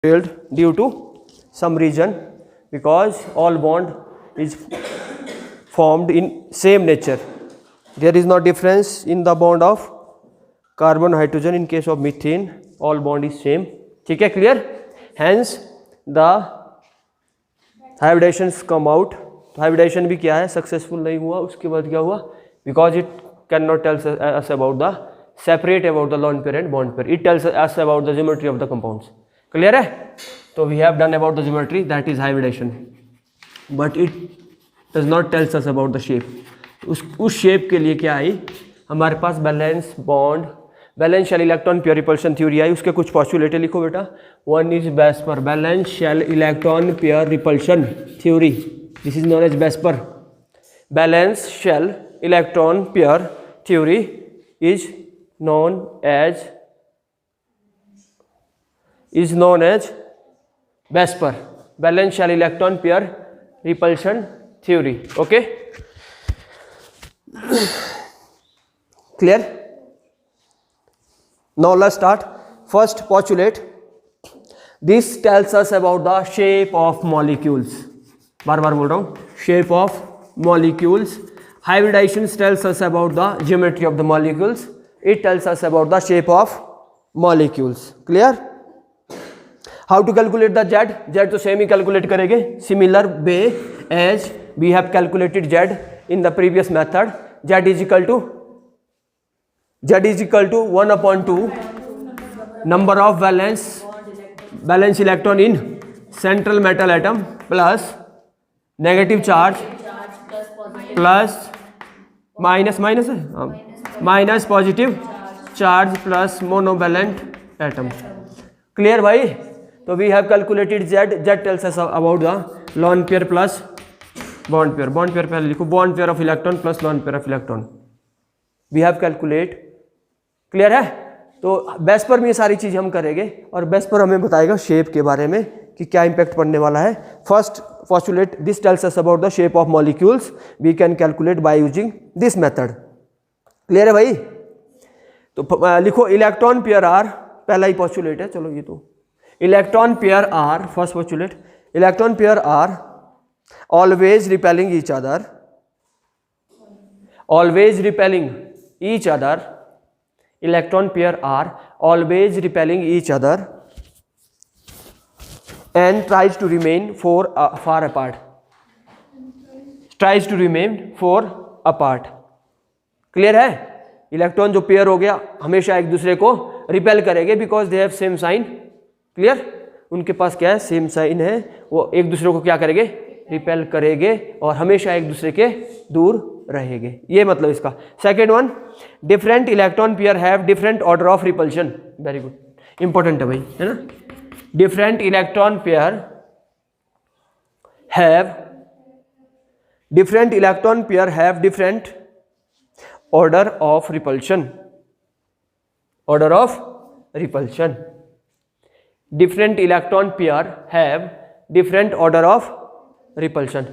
failed due to some reason, because all bond is formed in same nature. There is no difference in the bond of carbon hydrogen. In case of methane all bond is same. ठीक है, clear? Hence the hybridisations come out. तो hybridisation भी क्या है, successful नहीं हुआ. उसके बाद क्या हुआ, because it can not tells us about the separate about the lone pair and bond pair. It tells us about the geometry of the compounds. Clear है? तो we have done about the geometry, that is hybridisation, but it does not tells us about the shape. उस shape के लिए क्या आई हमारे पास, valence bond, valence shell electron pair repulsion theory आई. उसके कुछ पॉस्टुलेट लिखो बेटा. One is VSEPR, valence shell electron pair repulsion theory. This is known as VSEPR. Valence shell electron pair theory is known as Besper, balance shell electron pair repulsion theory. Okay, clear? Now let's start. First postulate, this tells us about the shape of molecules. बार बार बोल रहा हूँ, shape of molecules. Hybridization tells us about the geometry of the molecules. It tells us about the shape of molecules. Clear? How to calculate the Z? Z तो same ही calculate करेंगे. Similar way as we have calculated Z in the previous method. Z is equal to 1/2 number of valence electron in central metal atom plus negative charge plus minus positive charge plus monovalent atom. Clear भाई? तो we have calculated Z. Z tells us about the lone pair plus bond pair. Bond pair पहले लिखो, bond pair of electron plus lone pair of electron. We have calculate. Clear है? तो बेस्पर में ये सारी चीज़ हम करेंगे और बेस्पर हमें बताएगा शेप के बारे में कि क्या इंपैक्ट पड़ने वाला है. First postulate, this tells us about the shape of molecules. We can calculate by using this method. Clear है भाई? तो लिखो इलेक्ट्रॉन पेयर आर, पहला ही postulate है. चलो ये तो electron pair are, first postulate, electron pair are always repelling each other, always repelling each other. Electron pair are always repelling each other and tries to remain far apart. Tries to remain far apart. Clear है? Electron जो pair हो गया हमेशा एक दूसरे को repel करेंगे because they have same sign. Clear? उनके पास क्या है, सेम साइन है. वो एक दूसरे को क्या करेंगे, रिपेल करेंगे और हमेशा एक दूसरे के दूर रहेंगे. ये मतलब इसका. Second one, different electron pair have different order of repulsion. Very good, important है भाई, है ना. Different electron pair have different order of repulsion. Order of repulsion. Different electron pair have different order of repulsion.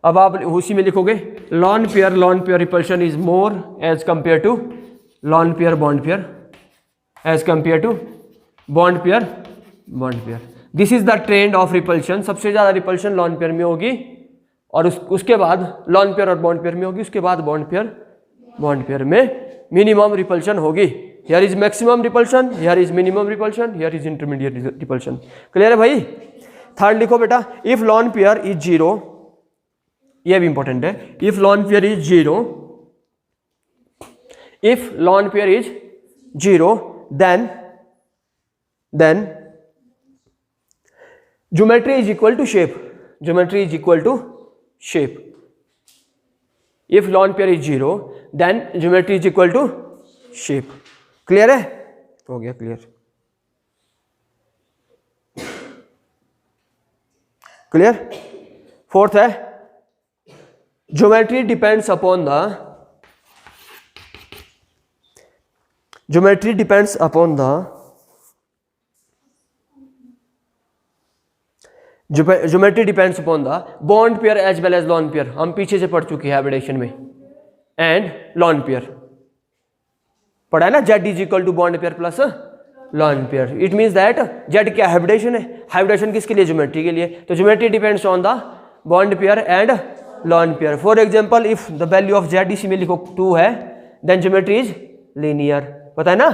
अब आप उसी में लिखोगे lone pair repulsion is more as compared to lone pair bond pair, as compared to bond pair. This is the trend of repulsion. सबसे ज़्यादा repulsion lone pair में होगी और उसके बाद लॉन पेयर और बॉन्ड पेयर में होगी. उसके बाद बॉन्ड पेयर में मिनिमम रिपल्शन होगी. Here is maximum repulsion, here is minimum repulsion, here is intermediate repulsion. Clear है भाई? थर्ड लिखो बेटा, if lone pair is zero. ये भी इंपॉर्टेंट है. If lone pair is zero, if lone pair is zero then geometry is equal to shape. Geometry is equal to shape. If lone pair is zero, then geometry is equal to shape. Clear है? हो गया clear. Clear? Fourth है, geometry depends upon the geometry depends upon the bond pair as well as lone pair. हम पीछे से पढ़ चुके हैं हाइब्रिडेशन में. एंड लॉन पेयर पढ़ा है ना. Z is equal to bond pair plus lone pair. It means that Z क्या हाइब्रिडेशन है, हाइब्रिडेशन किसके लिए, ज्योमेट्री के लिए, तो geometry depends on the bond pair and lone pair. For example if the value of Z इसी में लिखो 2 है देन ज्योमेट्री इज लीनियर, पता है ना।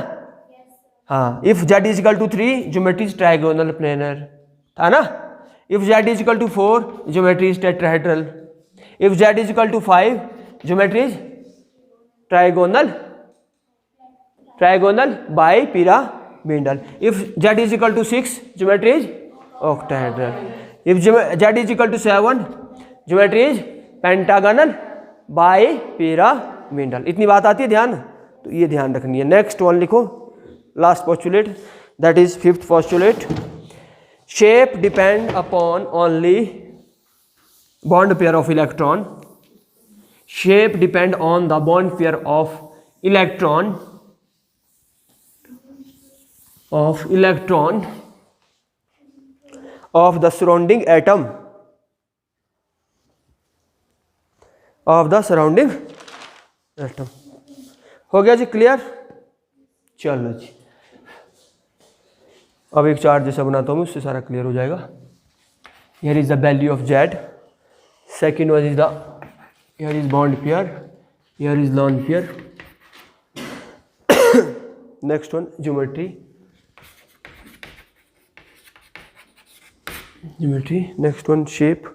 हाँ, if Z is equal to 3 geometry is trigonal planar, था ना। If Z is equal to 4 geometry is tetrahedral. If Z is equal to 5 geometry is trigonal bipyramidal. If Z is equal to 6 geometry is octahedral. If Z is equal to 7 geometry is pentagonal bipyramidal. इतनी बात आती है ध्यान, तो ये ध्यान रखनी है। नेक्स्ट वन लिखो, last postulate, that is fifth postulate. Shape depend upon only bond pair of electron. Shape depend on the bond pair of electron of the surrounding atom हो गया जी, क्लियर। चलो जी, अब एक चार्ट जैसा बनाता हूँ, उससे सारा क्लियर हो जाएगा। Here is the value of Z, second one is the, here is bond pair, here is lone pair, next one geometry, next one shape,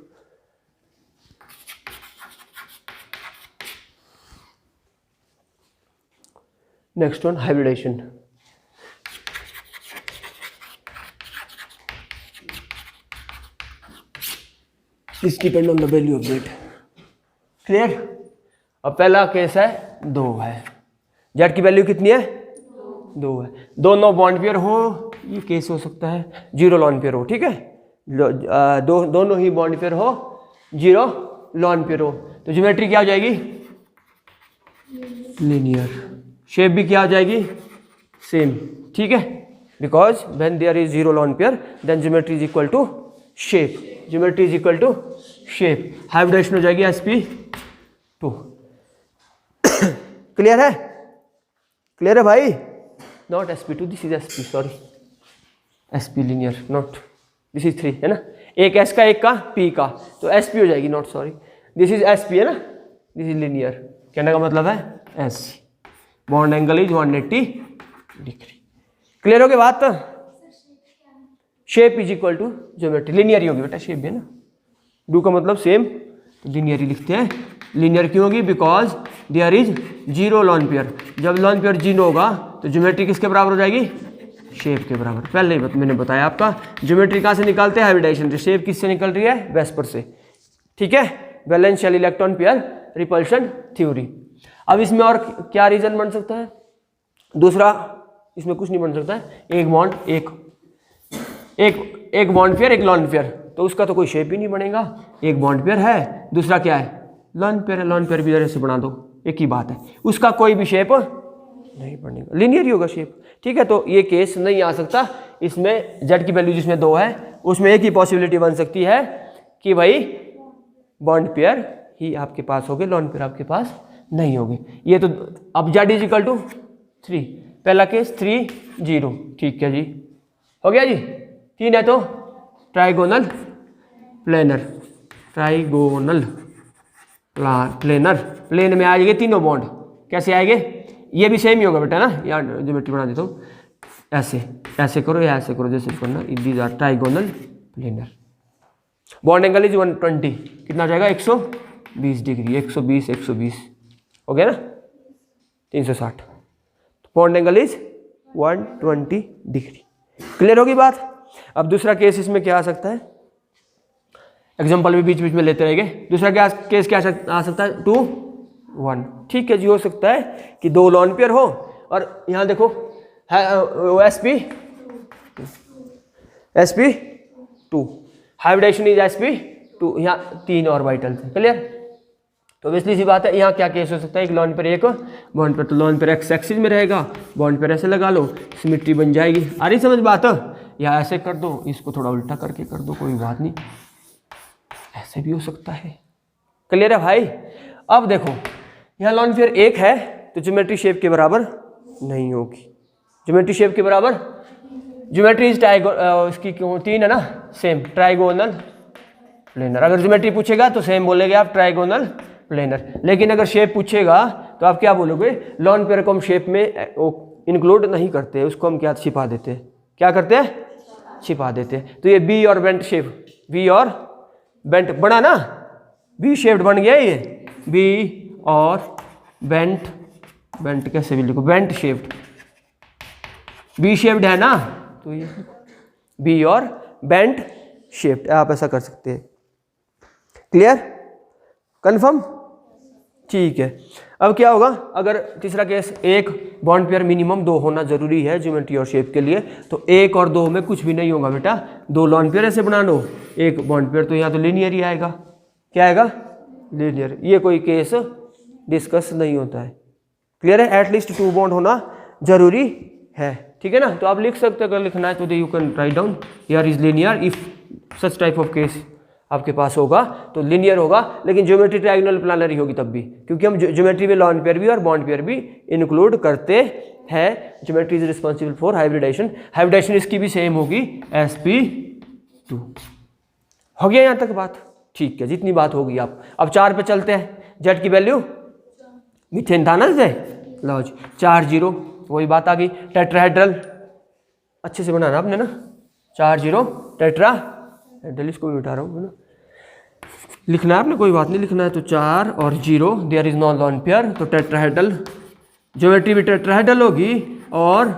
next one hybridation. This depend on the value of Z. Clear. अब पहला case है 2 है, Z की value कितनी है 2 है, दोनों bond pair हो, ये केस हो सकता है 0 लॉन पेयर हो, ठीक है। दोनों ही बॉन्ड पेयर हो, 0 लॉन पेयर हो, तो ज्योमेट्री क्या हो जाएगी, लीनियर। शेप भी क्या हो जाएगी, सेम, ठीक है, because when there is 0 lone pair then geometry is equal to shape, geometry is equal to shape. Hybridisation हो जाएगी sp2। क्लियर है, क्लियर है भाई, not sp2, this is sp, sorry sp linear, not this is 3 है ना, एक s का एक का p का, तो sp हो जाएगी, not sorry, this is sp है ना, दिस इज लीनियर। कहने का मतलब है s, bond angle is 180 degree. Clear हो गई बात। Shape is equal to geometry, linear ही होगी बेटा, शेप भी है ना, डू का मतलब सेम, तो लीनियर ही लिखते हैं। लीनियर क्यों होगी, because there is 0 lone pair. जब लॉन पेयर 0 होगा तो ज्योमेट्री किसके बराबर हो जाएगी, शेप के बराबर। पहले ही मैंने बताया आपका, ज्योमेट्री कहाँ से निकालते हैं, हाइब्रिडेशन से। शेप किससे निकल रही है, वेस्पर से, ठीक है, valence shell electron pair repulsion theory. अब इसमें और क्या रीजन बन सकता है, दूसरा इसमें कुछ नहीं बन सकता है, एक बॉन्ड एक बॉन्ड पेयर एक लॉन पेयर, तो उसका तो कोई शेप ही नहीं बनेगा। एक बॉन्ड पेयर है, दूसरा क्या है, लॉन पेयर है, लॉन पेयर भी जैसे बना दो, एक ही बात है, उसका कोई भी शेप नहीं बनेगा, लीनियर ही होगा शेप, ठीक है। तो ये केस नहीं आ सकता, इसमें जेड की वैल्यू जिसमें 2 है उसमें एक ही पॉसिबिलिटी बन सकती है कि भाई बॉन्ड पेयर ही आपके पास होगे, लॉन पेयर आपके पास नहीं होगे। ये तो अब जेड इज इक्वल टू 3, पहला केस 3 0, ठीक है जी, हो गया जी। 3 है तो trigonal planar, trigonal planar, plane में आएंगे तीनों बॉन्ड, कैसे आएंगे, ये भी सेम ही होगा बेटा ना, यार ज्योमेट्री बना देता हूँ, ऐसे ऐसे करो या ऐसे करो, जैसे करना, these are trigonal planar. Bond angle is 120, कितना हो जाएगा 120 डिग्री, 120 120 हो गया ना, 360, bond angle is 120 degree. Clear होगी बात। अब दूसरा केस इसमें क्या आ सकता है, एग्जाम्पल भी बीच बीच में लेते रहेंगे। दूसरा क्या केस क्या आ सकता है, 2 1, ठीक है जी। हो सकता है कि 2 लॉन पेयर हो, और यहाँ देखो sp2, हाइब्रिडेशन इज sp2, यहाँ 3 ऑर्बिटल थे, क्लियर। तो इसलिए सी बात है, यहाँ क्या केस हो सकता है, एक लॉन पेयर एक बॉन्ड पेयर, तो लॉन पेयर एक्स एक्सिस में रहेगा, बॉन्ड पेयर ऐसे लगा लो, सिमेट्री बन जाएगी। आ रही समझ बात, या ऐसे कर दो, इसको थोड़ा उल्टा करके कर दो, कोई बात नहीं, ऐसे भी हो सकता है। क्लियर है भाई। अब देखो यहाँ लॉन पेयर 1 है तो ज्योमेट्री शेप के बराबर नहीं होगी, ज्योमेट्री शेप के बराबर ज्योमेट्री इज इसकी क्यों 3 है ना, सेम ट्राइगोनल प्लेनर। अगर ज्योमेट्री पूछेगा तो सेम बोलेंगे आप ट्राइगोनल प्लेनर, लेकिन अगर शेप पूछेगा तो आप क्या बोलोगे, लॉन पेयर को हम शेप में इंक्लूड नहीं करते, उसको हम क्या छिपा देते हैं, क्या करते हैं, छिपा देते हैं। तो ये बी और बेंट शेप, बी और बेंट बना ना, बी शेप्ड बन गया ये, बी और बेंट, बेंट कैसे भी लिखो, बेंट शेप्ड, बी शेप्ड है ना, तो ये बी और बेंट शेप्ड, आप ऐसा कर सकते हैं। क्लियर, कंफर्म, ठीक है। अब क्या होगा, अगर तीसरा केस, एक बॉन्ड पेयर मिनिमम 2 होना जरूरी है ज्योमेट्री और शेप के लिए, तो 1 और 2 में कुछ भी नहीं होगा बेटा, 2 लॉन पेयर ऐसे बना लो, एक बॉन्ड पेयर, तो यहाँ तो लीनियर ही आएगा, क्या आएगा, लीनियर। ये कोई केस डिस्कस नहीं होता है। क्लियर है, एटलीस्ट 2 बॉन्ड होना जरूरी है, ठीक है ना। तो आप लिख सकते हो, अगर लिखना है तो you can write down here is linear, if such type of case आपके पास होगा तो लीनियर होगा, लेकिन ज्योमेट्री ट्रायंगुलर प्लानर ही होगी तब भी, क्योंकि हम ज्योमेट्री में लॉन पेयर भी और बॉन्ड पेयर भी इंक्लूड करते हैं। Geometry is responsible for hybridisation, hybridisation इसकी भी सेम होगी sp2। हो गया यहाँ तक बात, ठीक है, जितनी बात होगी आप। अब 4 पे चलते हैं, जेड की वैल्यू मीथेन था ना, से लो जी 4 0, वही बात आ गई। टेट्राहेड्रल अच्छे से बनाना आपने ना, 4 0 टेट्राहेड्रल, इसको भी मिटा रहा हूँ ना, लिखना है आपने, कोई बात नहीं, लिखना है तो 4 और 0, there is non lone pair, तो टेट्राहेड्रल, ज्योमेट्री भी टेट्राहेड्रल होगी और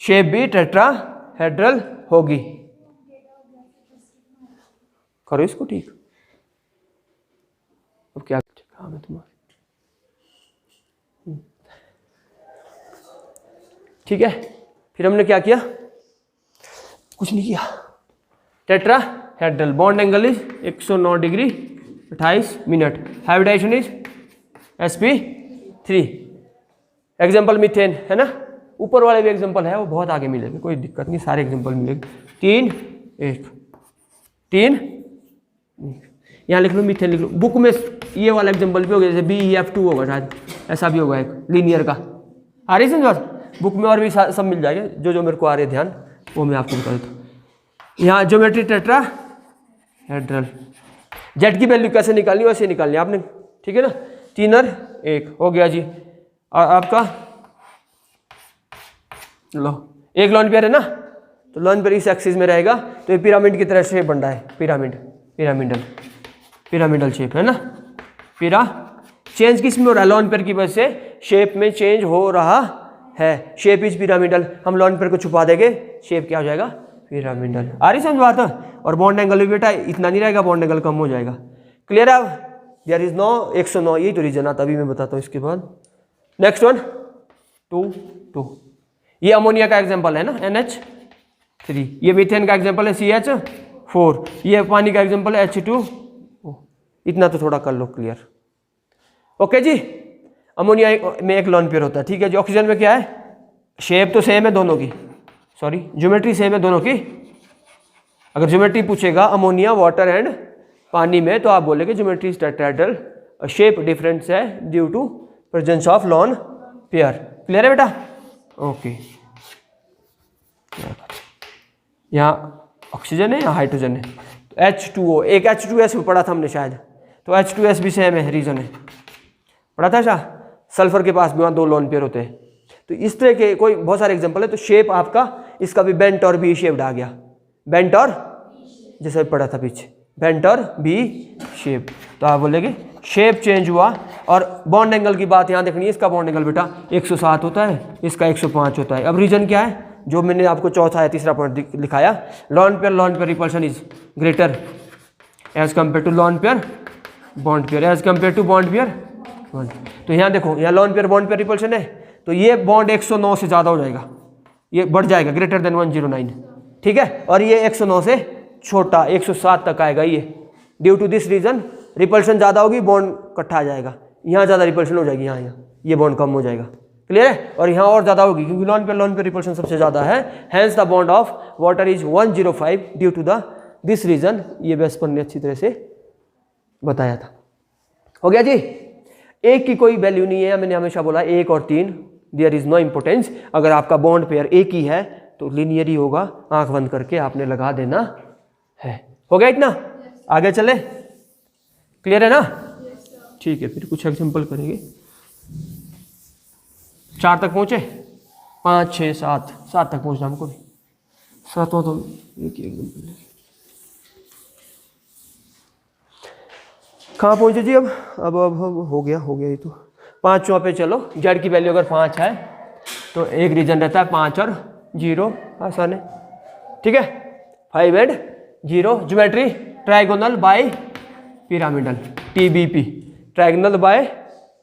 शेप भी टेट्राहेड्रल होगी। करो इसको ठीक, अब क्या काम है तुम्हारा, ठीक है। फिर हमने क्या किया, कुछ नहीं किया। Tetrahedral, bond angle is 109 degree 28 minute, hybridisation is sp3। Example methane है ना, ऊपर वाले भी एग्जाम्पल है, वो बहुत आगे मिलेंगे, कोई दिक्कत नहीं, सारे एग्जाम्पल मिलेंगे। 3 1 3 यहाँ लिख लो, मीथेन लिख लो, बुक में ये वाला एग्जाम्पल भी होगा, जैसे BeF2 होगा शायद, ऐसा भी होगा एक लीनियर का, आ रही समझ, बुक में और भी सब मिल जाएगा, जो मेरे को आ रहे ध्यान वो मैं आपको बता देता हूँ। यहाँ ज्योमेट्री टेट्राहेड्रल, जेड की वैल्यू कैसे निकालनी वैसे निकालनी आपने, ठीक है ना। 3 और 1 हो गया जी, और आपका लो एक लॉन पेयर है ना, तो लॉन पेयर इस एक्सिस में रहेगा, तो ये पिरामिड की तरह शेप बन रहा है, पिरामिडल शेप है ना। चेंज किस में हो रहा है, लॉन पेयर की वजह से शेप में चेंज हो रहा है, शेप इज पिरामिडल, हम लॉन पेयर को छुपा देंगे, शेप क्या हो जाएगा, पिरामिडल। आ रही समझ बात है। और बॉन्ड एंगल भी बेटा इतना नहीं रहेगा, बॉन्ड एंगल कम हो जाएगा। क्लियर है। अब देयर इज नो 109, यही तो रीजन आता, अभी मैं बताता हूँ इसके बाद। नेक्स्ट वन 2 ये अमोनिया का एग्जाम्पल है ना, NH3, ये मीथेन का एग्जाम्पल है CH4, ये पानी का एग्जाम्पल है H2। इतना तो थोड़ा कर लो क्लियर, ओके जी। अमोनिया में एक लॉन पेयर होता है, ठीक है जी। ऑक्सीजन में क्या है, शेप तो सेम है दोनों की, सॉरी ज्योमेट्री सेम है दोनों की। अगर ज्योमेट्री पूछेगा अमोनिया वाटर एंड पानी में, तो आप बोलेंगे ज्योमेट्री टेट्राहेड्रल, शेप डिफरेंस है due to presence of lone pair. Clear है बेटा, ओके। यहाँ ऑक्सीजन है या हाइड्रोजन है, तो H2O, एक H2S पढ़ा था हमने शायद, तो H2S भी सेम है, रीजन है, पढ़ा था शायद। सल्फर के पास भी वहाँ 2 लॉन पेयर होते हैं। तो इस तरह के कोई बहुत सारे एग्जांपल है। तो शेप आपका इसका भी बेंट और बी शेप्ड आ गया, बेंट और, जैसे पढ़ा था पीछे, बेंट और बी शेप। तो आप बोलेंगे शेप चेंज हुआ। और बॉन्ड एंगल की बात यहाँ देखनी है, इसका बॉन्ड एंगल बेटा 107 होता है, इसका 105 होता है। अब रीजन क्या है, जो मैंने आपको चौथा या तीसरा पॉइंट लिखाया, lone pair repulsion is greater as compare to lone pair bond pair, as compare to bond pair. तो यहाँ देखो, यहाँ lone pair bond pair repulsion है, तो ये बॉन्ड 109 से ज़्यादा हो जाएगा, ये बढ़ जाएगा, ग्रेटर देन 109, ठीक है। और ये 109 से छोटा 107 तक आएगा ये। Due to this reason repulsion ज़्यादा होगी, बॉन्ड इकट्ठा आ जाएगा, यहाँ ज़्यादा रिपल्शन हो जाएगी, यहाँ ये बॉन्ड कम हो जाएगा। क्लियर है। और यहाँ और ज़्यादा होगी, क्योंकि लॉन पेयर रिपल्शन सबसे ज़्यादा है। Hence the bond of water is 105 due to this reason. ये वेस्पर्न ने अच्छी तरह से बताया था। हो गया जी। एक की कोई वैल्यू नहीं है, मैंने हमेशा बोला 1 और 3 देयर इज नो इम्पोर्टेंस। अगर आपका बॉन्ड पेयर एक ही है तो लीनियर ही होगा, आंख बंद करके आपने लगा देना है। हो गया इतना? आगे चले? क्लियर है ना? ठीक है, फिर कुछ एग्जांपल करेंगे। 4 तक पहुंचे? 5 6 7 7 तक पहुंचना हमको भी। 7वां तो एक एग्जांपल है। कहाँ पहुंचे जी? अब हो गया ये तो। 5वां पे चलो। जेड की वैल्यू अगर 5 है तो एक रीजन रहता है 5 और 0, आसान है। ठीक है, 5 and 0। Geometry trigonal bipyramidal, TBP, trigonal bye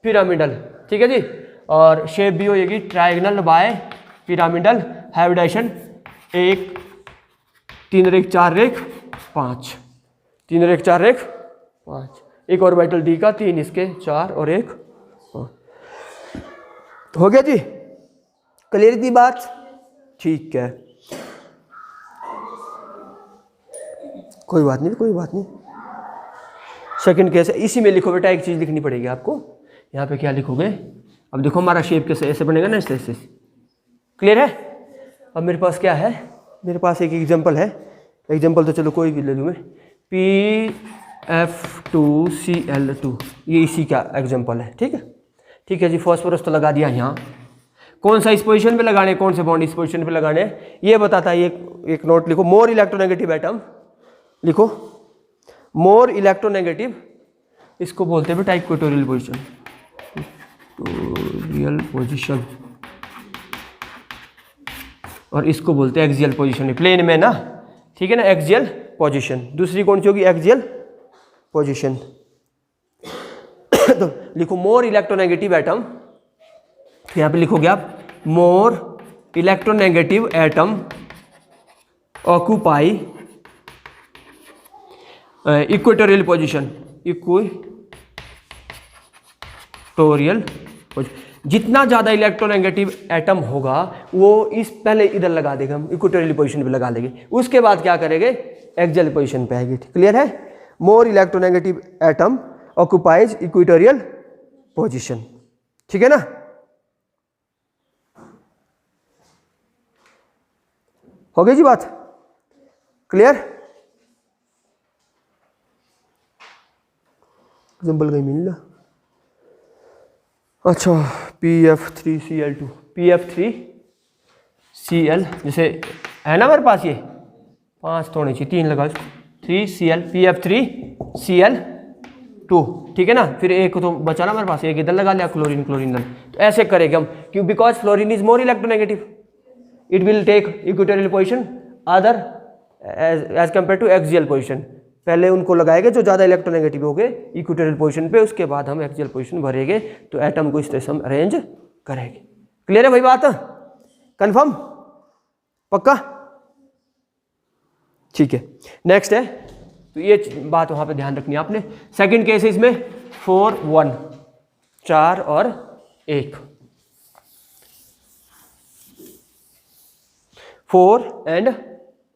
pyramidal. ठीक है जी। और शेप भी होगी ट्राइगोनल बाय पिरामिडल, हैबिटेशन 1 3 रेख 4 रेख 5, 3 रेख 4 रेख 5, एक ऑर्बिटल डी का 3 इसके 4 और 1 हो गया जी। क्लियर थी बात? ठीक है, कोई बात नहीं। सेकंड केस है, इसी में लिखो बेटा, एक चीज लिखनी पड़ेगी आपको। यहाँ पे क्या लिखोगे? अब देखो हमारा शेप कैसे ऐसे बनेगा ना, ऐसे। क्लियर है? अब मेरे पास क्या है? मेरे पास एक एग्जांपल है। एग्जांपल तो चलो कोई भी ले लूँ मैं। PF2Cl2, ये इसी का एग्जांपल है। ठीक है जी। फॉस्फोरस तो लगा दिया यहाँ। कौन सा इस पोजीशन पे लगाने, कौन से बॉन्ड इस पोजीशन पे लगाने, ये बताता है। एक नोट लिखो, मोर इलेक्ट्रोनेगेटिव एटम लिखो, मोर इलेक्ट्रोनेगेटिव, इसको बोलते हैं बेटा इक्वेटोरियल पोजीशन, और इसको बोलते हैं एक्सियल पोजीशन, प्लेन में ना। ठीक है ना, एक्सियल पोजीशन। दूसरी कौन सी होगी? Axial position. तो लिखो मोर इलेक्ट्रोनेगेटिव एटम, यहाँ पे लिखोगे आप more electronegative atom occupy equatorial position, equatorial position. जितना ज़्यादा इलेक्ट्रोनेगेटिव एटम होगा वो इस पहले इधर लगा देगा, हम इक्वेटोरियल पोजीशन पे लगा देंगे। उसके बाद क्या करेंगे? एक्सियल पोजीशन पे आएगी। क्लियर है? More electronegative atom occupies equatorial position. ठीक है ना? हो गई जी बात? क्लियर? एग्जाम्पल कहीं मिल रहा? अच्छा, PF3Cl2, PF3Cl, जैसे है ना मेरे पास, ये 5 थोड़े चाहिए, 3 लगा इसको, 3Cl, PF3Cl2। ठीक है ना? फिर एक तो बचा ना मेरे पास, एक इधर लगा लिया, क्लोरीन इधर। तो ऐसे करेंगे हम, क्यों? Because fluorine is more electronegative, it will take equatorial position other as compare to axial position. पहले उनको लगाएंगे जो ज़्यादा इलेक्ट्रोनेगेटिव हो गए इक्वेटोरियल पोजीशन पे, उसके बाद हम एक्सियल पोजीशन भरेंगे। तो एटम को इस तरह से हम अरेंज करेंगे। क्लियर है भाई बात? कंफर्म? पक्का? ठीक है, नेक्स्ट है। तो ये बात वहाँ पे ध्यान रखनी है आपने। सेकंड केस है इसमें 4 1, 4 और 1, 4 and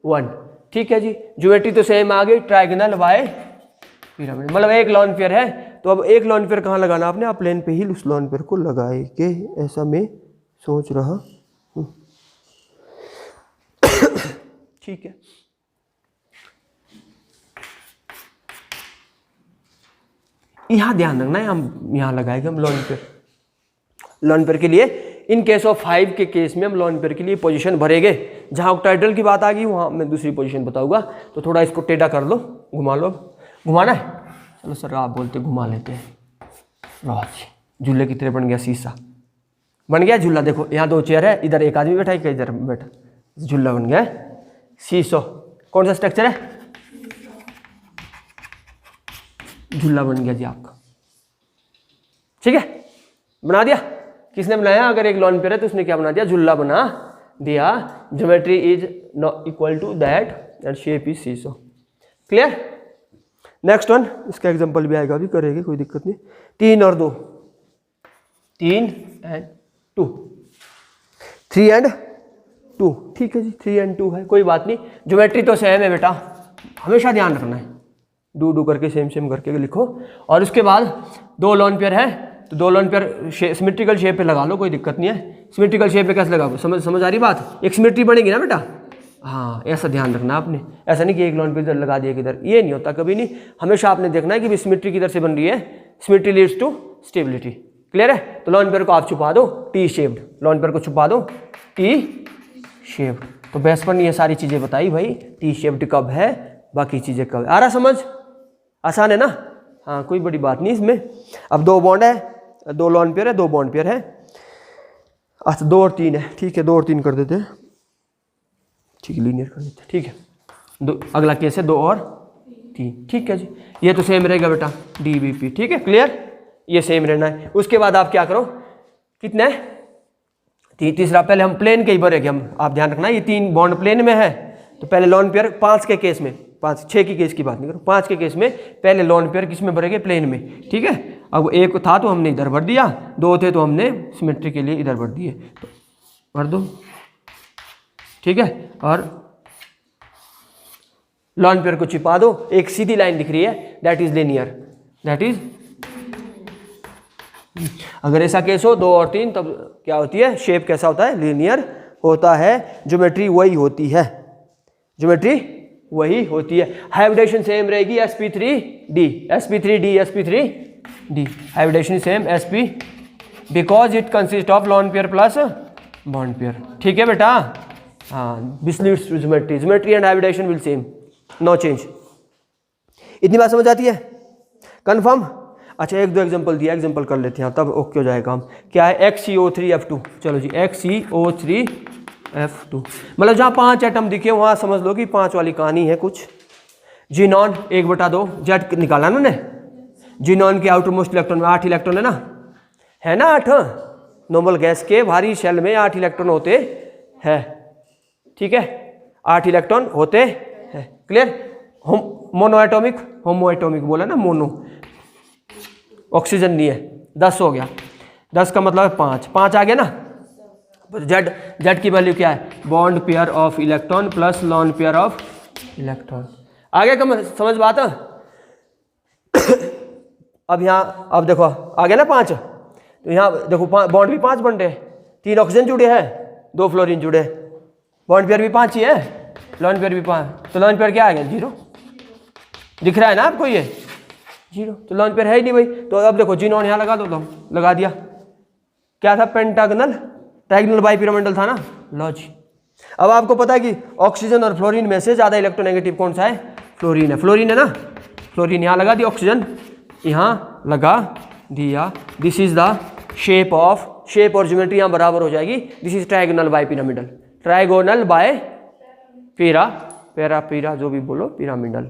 1। ठीक है जी। ज्योमेट्री तो सेम आ गई, ट्राइगोनल बाय पिरामिड, मतलब एक लॉन पेयर है। तो अब एक लॉन पेयर कहाँ लगाना आपने? आप प्लेन पे ही उस लॉन पेयर को लगाए के, ऐसा मैं सोच रहा हूँ। ठीक है, यहाँ ध्यान रखना है, हम यहाँ लगाएंगे हम लॉन पेयर। लॉन पेयर के लिए इन केस ऑफ 5 के केस में हम लॉन पेयर के लिए पोजीशन भरेंगे। जहाँ ऑक्टाहेड्रल की बात आ गई वहाँ मैं दूसरी पोजीशन बताऊंगा। तो थोड़ा इसको टेढ़ा कर लो, घुमा लो। घुमाना है? चलो सर आप बोलते घुमा लेते हैं। वाह जी, झूले की तरह बन गया शीशा, बन गया झूला। देखो यहाँ 2 चेयर है, इधर एक आदमी बैठा है, इधर बैठा, झूला बन गया है। शीशो कौन सा स्ट्रक्चर है? झूला बन गया जी आपका। ठीक है, बना दिया। किसने बनाया? अगर एक लॉन पेयर है तो उसने क्या बना दिया? झूला बना दिया। Geometry is not equal to that and shape is seesaw. Clear? Next one, इसका एग्जांपल भी आएगा, भी करेंगे, कोई दिक्कत नहीं। 3 और 2, 3 and 2, 3 and 2। ठीक है जी, 3 and 2 है, कोई बात नहीं। ज्योमेट्री तो सेम है बेटा, हमेशा ध्यान रखना है। डू करके सेम करके लिखो। और उसके बाद 2 लॉन पेयर है, तो 2 लोन पेयर सिमेट्रिकल शेप पे लगा लो, कोई दिक्कत नहीं है। सिमेट्रिकल शेप पे कैसे लगाओ, समझ आ रही बात, एक सिमेट्री बनेगी ना बेटा। हाँ ऐसा ध्यान रखना आपने, ऐसा नहीं कि एक लोन पेयर इधर लगा दिया किधर, ये नहीं होता कभी नहीं। हमेशा आपने देखना है कि सिमेट्री किधर से बन रही है, symmetry leads to stability. Clear है? तो लोन पेयर को आप छुपा दो टी शेप्ड, लोन पेयर को छुपा दो टी शेप्ड। तो बेस पर ये सारी चीज़ें बताई भाई, टी शेप्ड कब है, बाकी चीज़ें कब है। आ रहा समझ? आसान है ना? हाँ कोई बड़ी बात नहीं इसमें। अब 2 बॉन्ड है, 2 लोन पेयर है, 2 बॉन्ड पेयर है। अच्छा 2 और 3 है, ठीक है 2 और 3 कर देते हैं, ठीक है लीनियर कर देते हैं, ठीक है। अगला केस है 2 और 3, ठीक है जी। ये तो सेम रहेगा बेटा DBP, ठीक है क्लियर, ये सेम रहना है। उसके बाद आप क्या करो, कितने तीसरा, पहले हम प्लेन के ही भरेंगे हम, आप ध्यान रखना ये 3 बॉन्ड प्लेन में है। तो पहले लोन पेयर 5 के केस में, 6 की केस की बात नहीं करो, 5 के केस में पहले लोन पेयर किस में भरेंगे, प्लेन में, ठीक है। अब 1 था तो हमने इधर भर दिया, 2 थे तो हमने सिमेट्री के लिए इधर भर दिए, तो भर दो, ठीक है। और लोन पेयर को छिपा दो, एक सीधी लाइन दिख रही है, that is linear, that is. अगर ऐसा केस हो 2 और 3, तब क्या होती है, शेप कैसा होता है, लीनियर होता है, ज्योमेट्री वही होती है, ज्योमेट्री वही होती है। हाइब्रिडेशन सेम रहेगी sp3d, sp3d, sp3d, hybridisation same sp, because it consist of lone pair plus bond pair, ठीक है बेटा। हाँ this leads to geometry, geometry and hybridisation will same, no change. इतनी बात समझ आती है, कंफर्म? अच्छा 1-2 एग्जांपल दिया, एग्जांपल कर लेते हैं तब ओके हो जाएगा हम। क्या है, XeO3F2, चलो जी XeO3F2, मतलब जहाँ 5 एटम दिखे वहाँ समझ लो कि 5 वाली कहानी है कुछ। जीनॉन 1/2 जेड निकाला ना ने, जीनॉन के आउटर मोस्ट इलेक्ट्रॉन में 8 इलेक्ट्रॉन है ना 8। नॉर्मल गैस के भारी शेल में 8 इलेक्ट्रॉन होते हैं, ठीक है 8 इलेक्ट्रॉन होते हैं, क्लियर। मोनो एटॉमिक, होमो एटॉमिक बोला ना, मोनो, ऑक्सीजन नहीं है, 10 हो गया, 10 का मतलब है 5 आ गया ना। जेड की वैल्यू क्या है, bond pair of electron plus lone pair of electron. आ गया कम समझ बात? अब यहाँ अब देखो आ गया ना 5, तो यहाँ देखो बॉन्ड भी 5 बन रहे, 3 ऑक्सीजन जुड़े हैं, 2 फ्लोरीन जुड़े, बॉन्ड पेयर भी 5 ही है, लॉन पेयर भी 5, तो लॉन पेयर क्या आ गया 0, दिख रहा है ना आपको ये 0, तो लॉन पेयर है ही नहीं भाई। तो अब देखो जीनॉन यहाँ लगा दो, तो लगा दिया, क्या था, पेंटागनल ट्रायगोनल बाइपिरामिडल था ना, लो जी। अब आपको पता है कि ऑक्सीजन और फ्लोरीन में से ज्यादा इलेक्ट्रोनेगेटिव कौन सा है, फ्लोरीन है, फ्लोरीन है ना, फ्लोरीन यहाँ लगा दिया, ऑक्सीजन यहाँ लगा दिया। This is the shape of, shape और ज्योमेट्री यहाँ बराबर हो जाएगी। This is trigonal bipyramidal, trigonal बाय पीरा जो भी बोलो, पिरामिडल,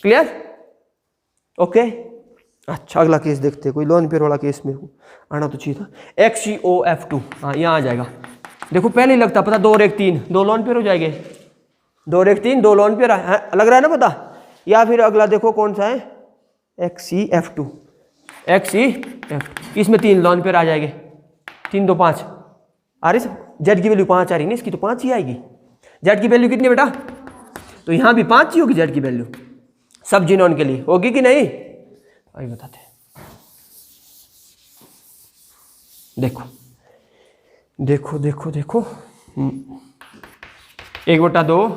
क्लियर, ओके। अच्छा अगला केस देखते हैं, कोई लोन पेयर वाला केस मेरे को आना तो चाहिए था। XeOF2, हाँ यहाँ आ जाएगा। देखो पहले ही लगता पता 2 और 1 3, 2 लोन पेयर हो जाएंगे, 2 और 1 3, 2 लोन पेयर लग रहा है ना पता। या फिर अगला देखो कौन सा है, XeF2, इसमें 3 लोन पेयर आ जाएंगे, 3 2 5 आ रही, जेड की वैल्यू 5 आ रही ना, इसकी तो 5 ही आएगी। जेड की वैल्यू कितनी बेटा, तो यहाँ भी 5 ही होगी जेड की वैल्यू, सब जीनोन के लिए होगी कि नहीं, अभी बताते हैं। देखो देखो देखो देखो 1/2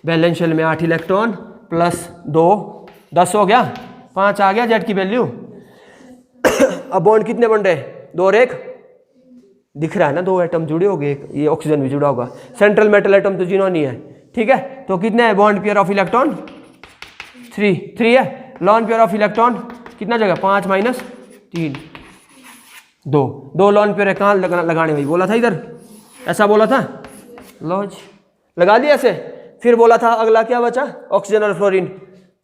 बैलेंस शेल में 8 इलेक्ट्रॉन प्लस 2 10 हो गया, 5 आ गया जेड की वैल्यू। अब बॉन्ड कितने बन रहे, 2 और 1 दिख रहा है ना, 2 एटम जुड़े हो गए, ये ऑक्सीजन भी जुड़ा होगा, सेंट्रल मेटल एटम तो जीनोन ही है, ठीक है। तो कितने है बॉन्ड पेयर ऑफ इलेक्ट्रॉन, 3 है। लॉन पेयर ऑफ इलेक्ट्रॉन कितना जगह, 5 - 3 2 लॉन पेयर है, कहाँ लगाने भाई, बोला था इधर, ऐसा बोला था, लॉज लगा दिया ऐसे। फिर बोला था अगला क्या बचा, ऑक्सीजन और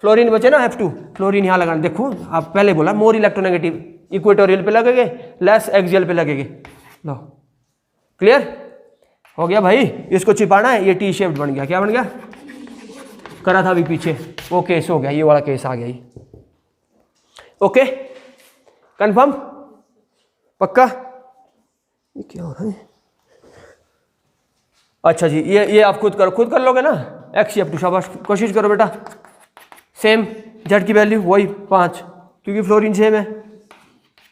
फ्लोरीन बचे ना F2, फ्लोरीन यहाँ लगाना। देखो आप पहले बोला मोर इलेक्ट्रोनेगेटिव, इक्वेटोरियल पे लगेंगे, लेस एक्सियल पे लगेंगे, लो क्लियर हो गया भाई। इसको छिपाना है, ये टी शेप्ड बन गया, क्या बन गया, करा था अभी पीछे, वो केस हो गया, ये वाला केस आ गया ये, ओके कंफर्म पक्का। ये क्या हो रहा है, अच्छा जी ये आप खुद कर लोगे ना, XeF2, शाबाश कोशिश करो बेटा। सेम जेड की वैल्यू वही 5, क्योंकि फ्लोरीन सेम है,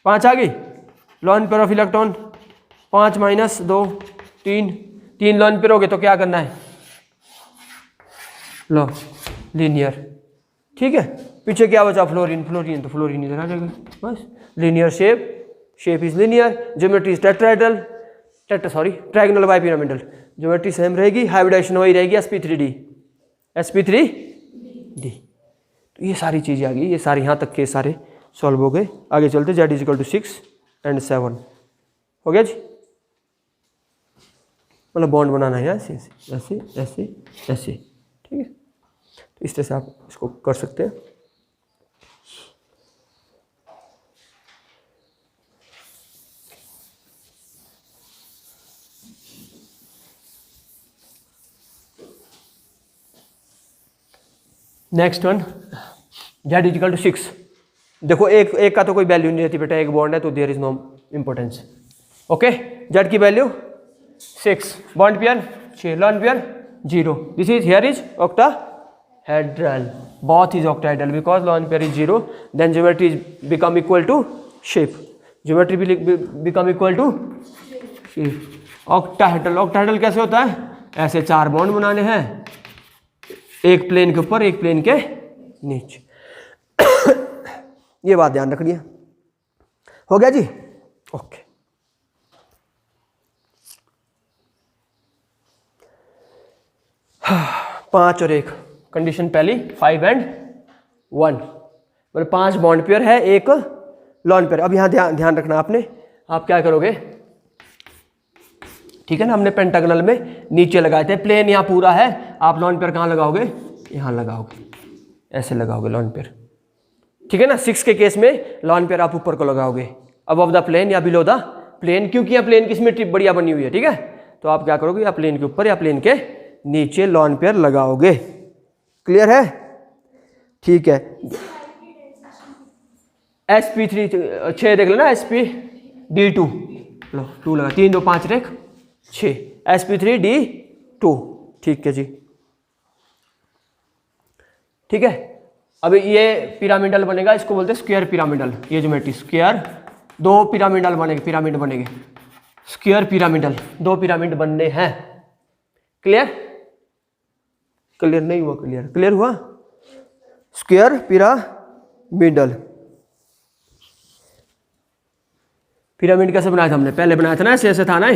5 आ गई, lawn pair of electron 5 minus 2 3, 3 lone pair हो गए तो क्या करना है, लो लीनियर, ठीक है। पीछे क्या बचा, फ्लोरीन, फ्लोरीन तो फ्लोरीन इधर आ जाएगा बस। Linear shape is linear, geometry is tetrahedral, triangle bipyramidal, geometry same रहेगी, हाइब्रिडाइजेशन वही रहेगी sp3d, sp3d। तो ये सारी चीज़ें आ गई, ये सारे यहाँ तक के सारे सॉल्व हो गए। आगे चलते, z = 6 and 7 हो गया जी। मतलब बॉन्ड बनाना है ऐसे ऐसे ऐसे ऐसे, ठीक है। तो इस तरह से आप इसको कर सकते हैं। Next one, z = 6। देखो एक का तो कोई वैल्यू नहीं रहती बेटा, एक बॉन्ड है तो there is no importance. Okay, z की value 6, bond pair 6, lone pair 0। This is here is octahedral, both is octahedral because lone pair is 0, then geometry is become equal to shape, geometry will become equal to shape। octahedral कैसे होता है, ऐसे 4 bond बनाने हैं, एक plane के ऊपर एक प्लेन के नीचे। ये बात ध्यान रखनी है। हो गया जी, ओके। पांच और एक कंडीशन पहली, 5 and 1, मतलब 5 बॉन्ड पेयर है, एक लॉन पेयर। अब यहां ध्यान रखना आपने, आप क्या करोगे, ठीक है ना, हमने पेंटागनल में नीचे लगाए थे, प्लेन यहाँ पूरा है, आप लॉन पेयर कहाँ लगाओगे, यहाँ लगाओगे, ऐसे लगाओगे लॉन पेयर, ठीक है ना। 6 के केस में लॉन पेयर आप ऊपर को लगाओगे, अबव द प्लेन या बिलो द प्लेन, क्योंकि यहाँ प्लेन की सिमेट्री बढ़िया बनी हुई है, ठीक है। तो आप क्या करोगे, या प्लेन के ऊपर या प्लेन के नीचे लॉन पेयर लगाओगे। क्लियर है, ठीक है। sp3 6 देख लेना, sp_d2 लो 2 लगा, 3 2 5 रेख 6, sp3d2, ठीक है जी, ठीक है। अब ये पिरामिडल बनेगा, इसको बोलते हैं स्क्वायर पिरामिडल। ये ज्योमेट्री स्क्वायर, 2 पिरामिडल बनेंगे, पिरामिड बनेंगे, स्क्वायर पिरामिडल, 2 पिरामिड बनने हैं। क्लियर, क्लियर नहीं हुआ, क्लियर हुआ। स्क्वायर पिरामिडल, पिरामिड कैसे बनाया था हमने, पहले बनाया था ना, ऐसे ऐसे था ना,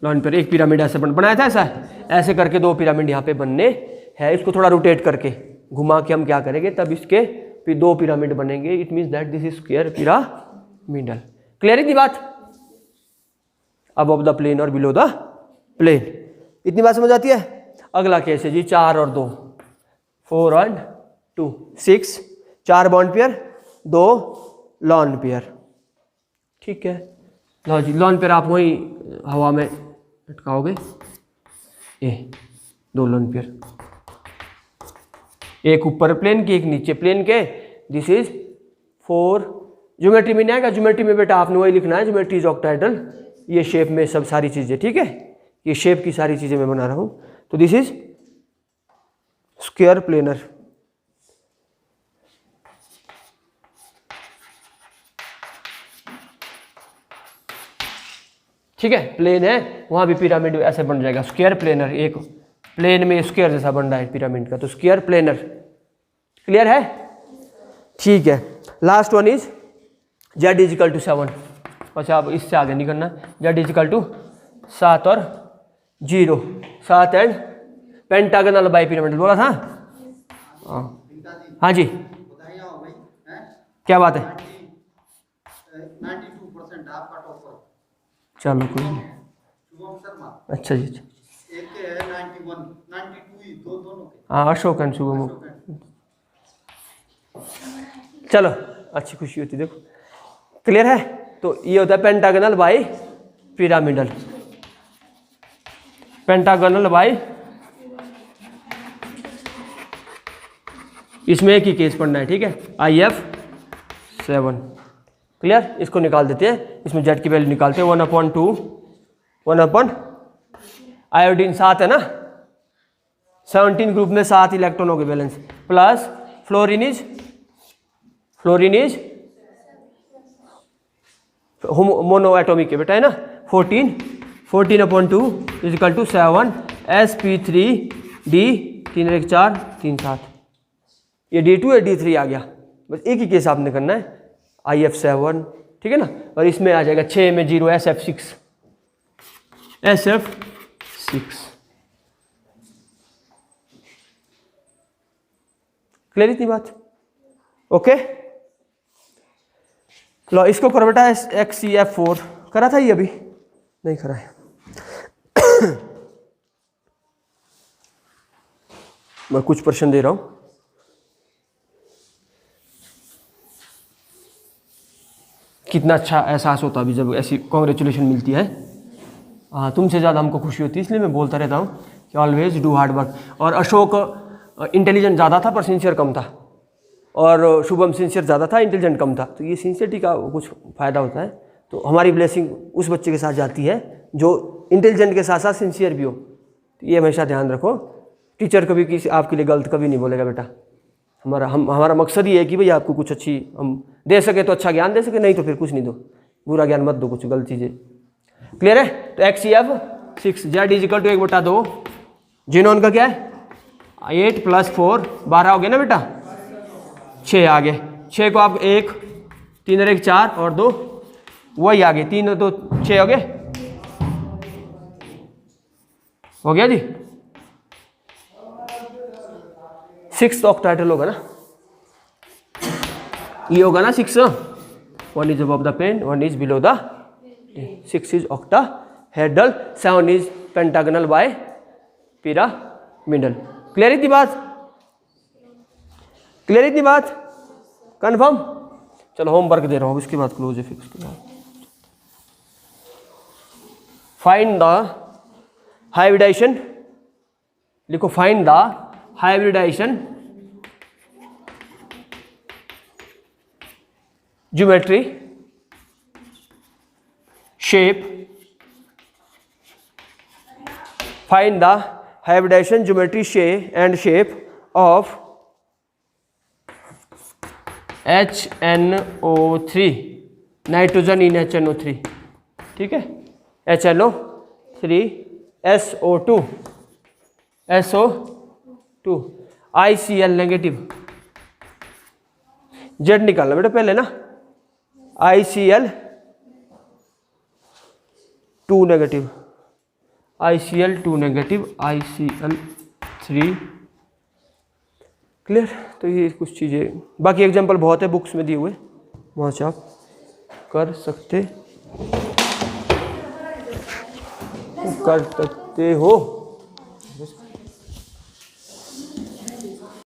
लॉन पर एक पिरामिड ऐसे बनाया था, ऐसे करके 2 पिरामिड यहाँ पे बनने हैं। इसको थोड़ा रोटेट करके घुमा के हम क्या करेंगे, तब इसके 2 पिरामिड बनेंगे। It means that this is square pyramidal. Clear इतनी बात, अबव द प्लेन और बिलो द प्लेन, इतनी बात समझ आती है। अगला केस है जी 4 और 2, 4 and 2, 6, 4 bond pair 2 lone pair, ठीक है। लो जी, लॉन पेयर आप वही हवा में लटकाओगे, ये 2 लॉन पेयर, एक ऊपर प्लेन के एक नीचे प्लेन के। दिस इज 4, ज्योमेट्री में नहीं आएगा, ज्योमेट्री में बेटा आपने वही लिखना है, ज्योमेट्री इज ऑक्टाहेड्रल, ये शेप में सब सारी चीजें, ठीक है, ये शेप की सारी चीजें मैं बना रहा हूं। तो दिस इज स्क्वायर प्लेनर, ठीक है, प्लेन है, वहां भी पिरामिड ऐसे बन जाएगा, स्क्वायर प्लेनर, एक प्लेन में स्क्वायर जैसा बन रहा है पिरामिड का, तो स्क्वायर प्लेनर। क्लियर है, ठीक है। Last one is z = 7। अच्छा, अब इससे आगे नहीं करना, z = 7 और 0, 7 एंड पेंटागनल बाई पिरामिडल बोला था। हाँ जी, क्या बात है, 92% आपका टॉपर, चलो कोई नहीं, शुभम शर्मा, अच्छा जी, अच्छा, एक के है 91, 92 ही, दोनों के। हाँ, अशोक एंड शुभम, चलो अच्छी खुशी होती, देखो क्लियर है। तो ये होता है pentagonal bi pyramidal, pentagonal by, इसमें एक ही केस पढ़ना है, ठीक है, IF7। क्लियर, इसको निकाल देते हैं, इसमें जेड की वैल्यू निकालते हैं, 1/2, 1 आयोडीन 7 है ना, 17 ग्रुप में 7 इलेक्ट्रॉन हो गए balance, plus fluorine is mono atomic है बेटा, है ना। 14/2 इजिकल टू 7 sp3d 3 1 4 3 7। ये D2 या D3 आ गया, बस एक ही केस आपने करना है, IF7, ठीक है ना। और इसमें आ जाएगा 6 में 0 SF6 क्लियर इतनी बात? ओके, लो इसको करो बेटा XCF4 करा था ये अभी नहीं करा है। मैं कुछ प्रश्न दे रहा हूं, कितना अच्छा एहसास होता अभी जब ऐसी कॉन्ग्रेचुलेशन मिलती है। हाँ, तुमसे ज़्यादा हमको खुशी होती है, इसलिए मैं बोलता रहता हूँ कि ऑलवेज डू हार्ड वर्क। और अशोक इंटेलिजेंट ज़्यादा था पर सिंसियर कम था, और शुभम सिंसियर ज़्यादा था, इंटेलिजेंट कम था। तो ये सिंसियरिटी का कुछ फ़ायदा होता है। तो हमारी ब्लेसिंग उस बच्चे के साथ जाती है जो इंटेलिजेंट के साथ साथ सिंसियर भी हो। तो ये हमेशा ध्यान रखो, टीचर कभी किसी आपके लिए गलत कभी नहीं बोलेगा बेटा। हमारा मकसद ये है कि भाई आपको कुछ अच्छी हम दे सके तो अच्छा ज्ञान दे सके, नहीं तो फिर कुछ नहीं दो, बुरा ज्ञान मत दो, कुछ गलत चीज़ें। क्लियर है? तो XCF6 Z is equal to 1/2, xenon का क्या है 8 + 4 12 हो गया ना बेटा, 6 आ गए। 6 को आप 1 3 और 1 4 और 2 वही आ गए, 3 और 2 6 हो गए, हो गया जी। 6th ऑक्टाहेड्रल होगा ना, ये होगा ना 6, 1 is above the plane, 1 is below the 6 is octahedral, 7 is pentagonal bipyramidal. Clear इतनी बात? क्लियर इतनी बात? कंफर्म? चलो होमवर्क दे रहा हूँ, उसके बाद क्लोज है फिर उसके बाद। फाइंड द हाइब्रिडाइजेशन, लिखो find the hybridization geometry shape, find the hybridization geometry shape of HNO3 nitrogen in HNO3, ठीक है, HNO3 SO2 ICl negative, Z निकालना बेटा पहले ना, ICl2 negative, ICl2 negative, ICl3 clear. तो ये कुछ चीज़ें, बाकी एग्जांपल बहुत है बुक्स में दिए हुए, वहाँ से आप कर सकते हो।